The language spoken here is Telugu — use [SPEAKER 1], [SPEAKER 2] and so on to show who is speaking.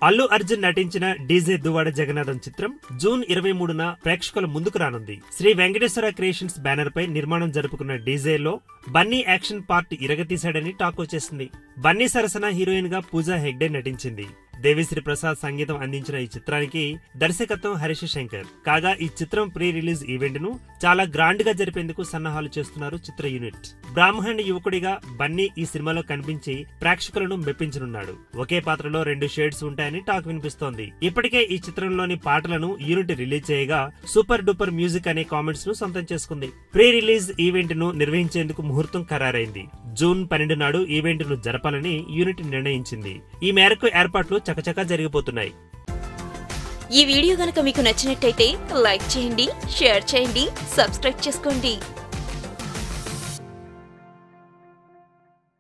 [SPEAKER 1] అల్లు అర్జున్ నటించిన డీజే దువ్వాడ జగన్నాథం చిత్రం జూన్ 23న ప్రేక్షకుల ముందుకు రానుంది. శ్రీ వెంకటేశ్వర క్రియేషన్స్ బ్యానర్ పై నిర్మాణం జరుపుకున్న డీజేలో బన్నీ యాక్షన్ పార్ట్ ఇరగతీశాడని టాక్ వచ్చేసింది. బన్నీ సరసన హీరోయిన్ గా పూజా హెగ్డే నటించింది. దేవిశ్రీ ప్రసాద్ సంగీతం అందించిన ఈ చిత్రానికి దర్శకత్వం హరీష్ శంకర్. కాగా ఈ చిత్రం ప్రీ రిలీజ్ ఈవెంట్ ను చాలా గ్రాండ్ గా జరిపేందుకు సన్నాహాలు చేస్తున్నారు చిత్ర యూనిట్. బ్రాహ్మణ్ యువకుడిగా బన్నీ ఈ సినిమాలో కనిపించి ప్రేక్షకులను మెప్పించనున్నాడు. ఒకే పాత్రలో 2 షేడ్స్ ఉంటాయని టాక్ వినిపిస్తోంది. ఇప్పటికే ఈ చిత్రంలోని పాటలను యూనిట్ రిలీజ్ చేయగా సూపర్ డూపర్ మ్యూజిక్ అనే కామెంట్స్ ను సొంతం చేసుకుంది. ప్రీ రిలీజ్ ఈవెంట్ ను నిర్వహించేందుకు ముహూర్తం ఖరారైంది. జూన్ 12 నాడు ఈవెంట్ ను జరపాలని యూనిట్ నిర్ణయించింది. ఈ మేరకు ఏర్పాట్లు చకచకా జరిగిపోతున్నాయి.
[SPEAKER 2] ఈ వీడియో గనుక మీకు నచ్చినట్టయితే లైక్ చేయండి, షేర్ చేయండి, సబ్స్క్రైబ్ చేసుకోండి.